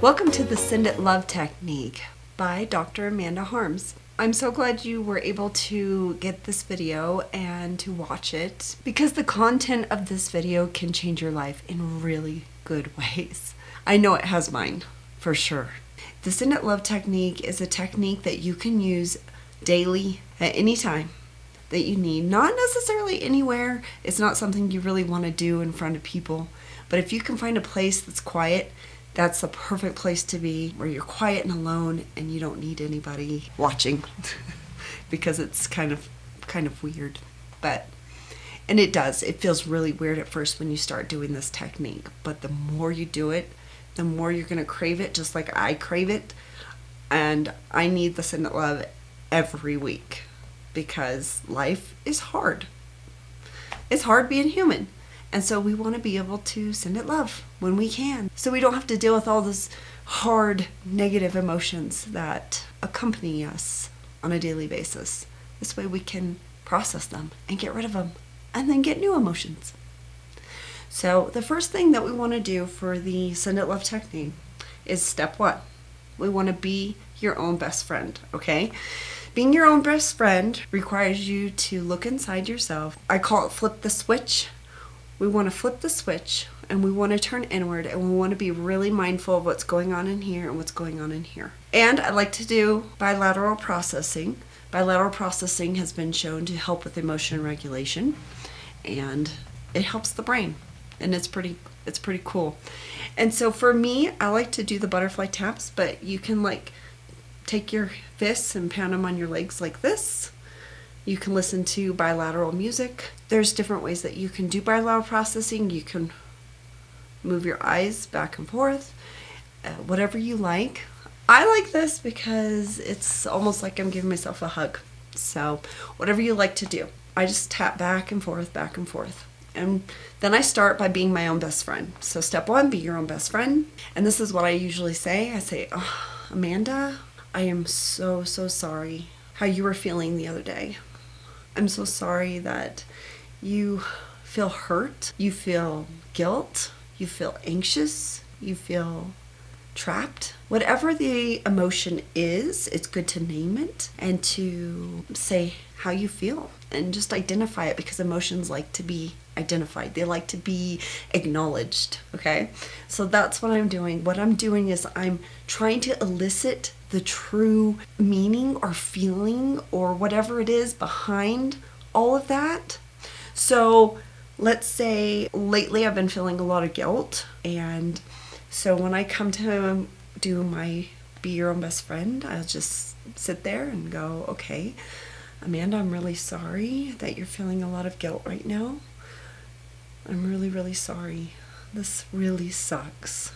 Welcome to the Send It Love Technique by Dr. Amanda Harms. I'm so glad you were able to get this video and to watch it because the content of this video can change your life in really good ways. I know it has mine, for sure. The Send It Love Technique is a technique that you can use daily at any time that you need. Not necessarily anywhere. It's not something you really want to do in front of people. But if you can find a place that's quiet, that's the perfect place to be, where you're quiet and alone and you don't need anybody watching because it's kind of weird. And it feels really weird at first when you start doing this technique, but the more you do it, the more you're going to crave it, just like I crave it. And I need the Send It Love every week because life is hard. It's hard being human. And so we want to be able to send it love when we can. So we don't have to deal with all those hard negative emotions that accompany us on a daily basis. This way we can process them and get rid of them and then get new emotions. So the first thing that we want to do for the Send It Love technique is step 1. We want to be your own best friend, okay? Being your own best friend requires you to look inside yourself. I call it flip the switch. We want to flip the switch and we want to turn inward and we want to be really mindful of what's going on in here and what's going on in here. And I like to do bilateral processing. Bilateral processing has been shown to help with emotion regulation and it helps the brain and it's pretty cool. And so for me, I like to do the butterfly taps, but you can take your fists and pound them on your legs like this. You can listen to bilateral music. There's different ways that you can do bilateral processing. You can move your eyes back and forth, whatever you like. I like this because it's almost like I'm giving myself a hug. So whatever you like to do. I just tap back and forth, back and forth. And then I start by being my own best friend. So step 1, be your own best friend. And this is what I usually say. I say, "Oh, Amanda, I am so sorry how you were feeling the other day. I'm so sorry that you feel hurt, you feel guilt, you feel anxious, you feel trapped. Whatever the emotion is, it's good to name it and to say how you feel and just identify it because emotions like to be identified. They like to be acknowledged, okay? So that's what I'm doing. What I'm doing is I'm trying to elicit the true meaning or feeling or whatever it is behind all of that. So let's say lately I've been feeling a lot of guilt, and so when I come to do my Be Your Own Best Friend, I'll just sit there and go, okay, Amanda, I'm really sorry that you're feeling a lot of guilt right now. I'm really sorry. This really sucks.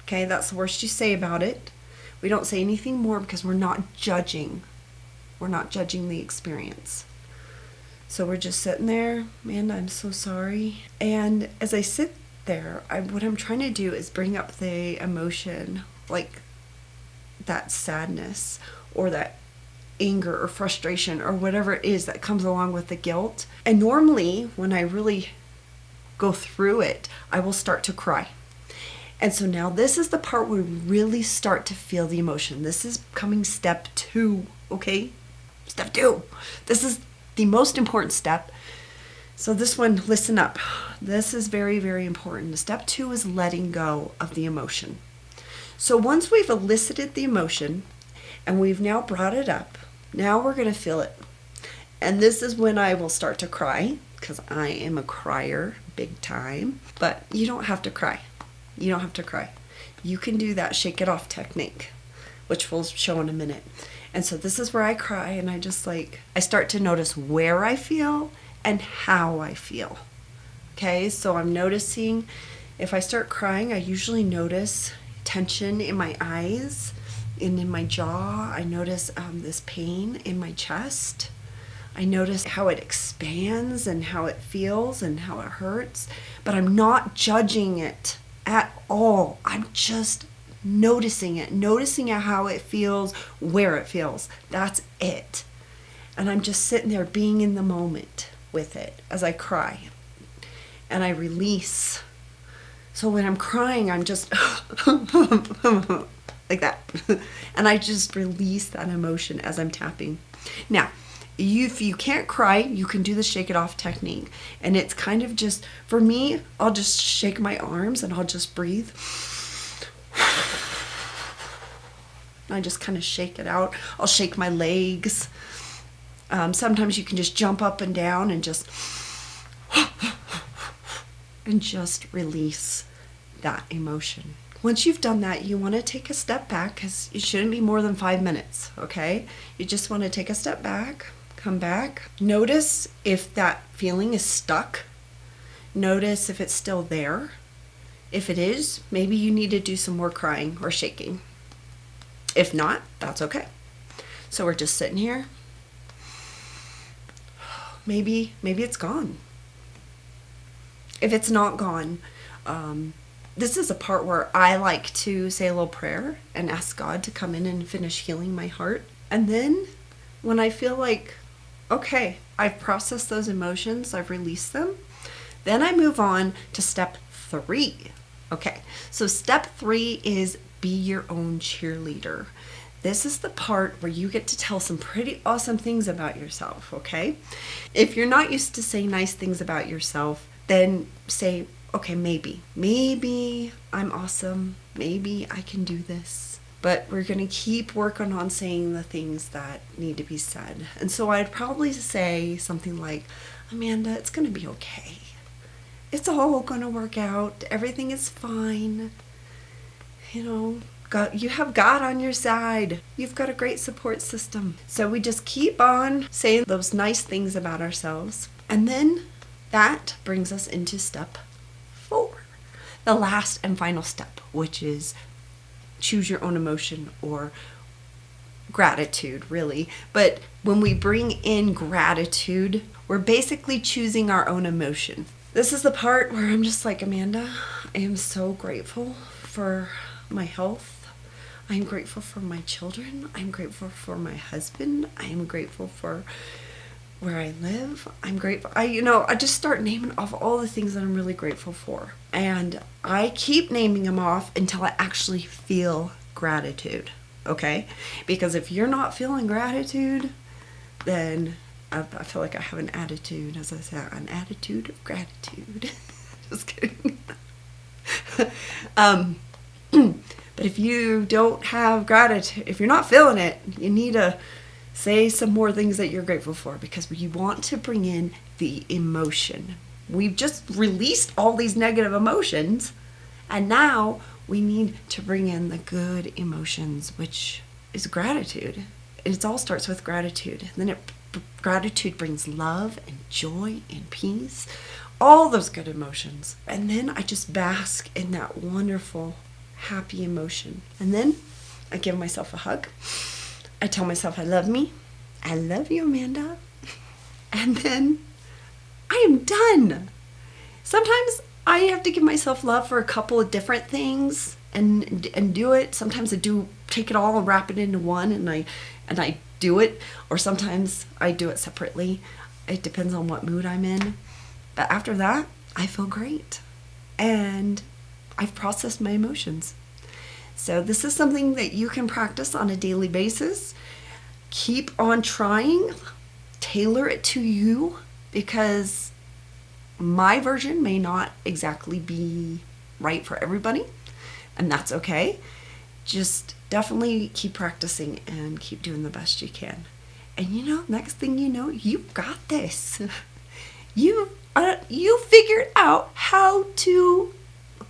Okay, that's the worst you say about it. We don't say anything more because we're not judging. We're not judging the experience. So we're just sitting there, Amanda, I'm so sorry. And as I sit there, what I'm trying to do is bring up the emotion, like that sadness or that anger or frustration or whatever it is that comes along with the guilt. And normally when I really go through it, I will start to cry. And so now this is the part where we really start to feel the emotion. This is coming step 2, okay? Step 2. This is the most important step. So this one, listen up. This is very important. Step 2 is letting go of the emotion. So once we've elicited the emotion and we've now brought it up, now we're going to feel it. And this is when I will start to cry because I am a crier big time. But you don't have to cry. You don't have to cry. You can do that shake it off technique, which we'll show in a minute. And so this is where I cry and I start to notice where I feel and how I feel. Okay, so I'm noticing if I start crying, I usually notice tension in my eyes and in my jaw. I notice this pain in my chest. I notice how it expands and how it feels and how it hurts, but I'm not judging it at all. I'm just noticing how it feels, where it feels. That's it. And I'm just sitting there being in the moment with it as I cry. And I release So when I'm crying, I'm just like that. And I just release that emotion as I'm tapping. Now, if you can't cry, you can do the shake it off technique. And it's kind of just, for me, I'll just shake my arms and I'll just breathe. I just kind of shake it out. I'll shake my legs. Sometimes you can just jump up and down and just release that emotion. Once you've done that, you want to take a step back, because it shouldn't be more than 5 minutes, okay? You just want to take a step back, come back. Notice if that feeling is stuck. Notice if it's still there. If it is, maybe you need to do some more crying or shaking. If not, that's okay. So we're just sitting here. Maybe it's gone. If it's not gone, this is a part where I like to say a little prayer and ask God to come in and finish healing my heart. And then when I feel like, okay, I've processed those emotions, I've released them, then I move on to step 3. Okay, so step 3 is be your own cheerleader. This is the part where you get to tell some pretty awesome things about yourself, okay? If you're not used to saying nice things about yourself, then say, okay, maybe I'm awesome. Maybe I can do this. But we're going to keep working on saying the things that need to be said. And so I'd probably say something like, Amanda, it's going to be okay. It's all going to work out. Everything is fine. You know, God, you have God on your side. You've got a great support system. So we just keep on saying those nice things about ourselves. And then that brings us into step 4, the last and final step, which is choose your own emotion, or gratitude, really. But when we bring in gratitude, we're basically choosing our own emotion. This is the part where I'm just like, Amanda, I am so grateful for my health. I'm grateful for my children. I'm grateful for my husband. I am grateful for where I live. I'm grateful. I just start naming off all the things that I'm really grateful for. And I keep naming them off until I actually feel gratitude. Okay? Because if you're not feeling gratitude, then I feel like I have an attitude, as I said, an attitude of gratitude. Just kidding. But if you don't have gratitude, if you're not feeling it, you need to say some more things that you're grateful for, because you want to bring in the emotion. We've just released all these negative emotions, and now we need to bring in the good emotions, which is gratitude. It all starts with gratitude. And then gratitude brings love and joy and peace, all those good emotions. And then I just bask in that wonderful, happy emotion. And then I give myself a hug. I tell myself I love me. I love you, Amanda. And then I am done. Sometimes I have to give myself love for a couple of different things and do it. Sometimes I do take it all and wrap it into one, and I do it. Or sometimes I do it separately. It depends on what mood I'm in. But after that, I feel great. And I've processed my emotions. So this is something that you can practice on a daily basis. Keep on trying. Tailor it to you, because my version may not exactly be right for everybody, and that's okay. Just definitely keep practicing and keep doing the best you can. And next thing you know, you've got this. You figured out how to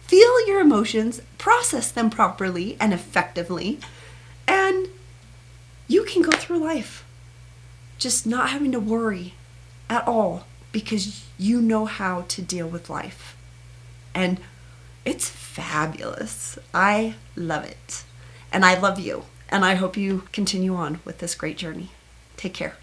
feel your emotions, process them properly and effectively, and you can go through life just not having to worry at all, because you know how to deal with life. And it's fabulous. I love it. And I love you. And I hope you continue on with this great journey. Take care.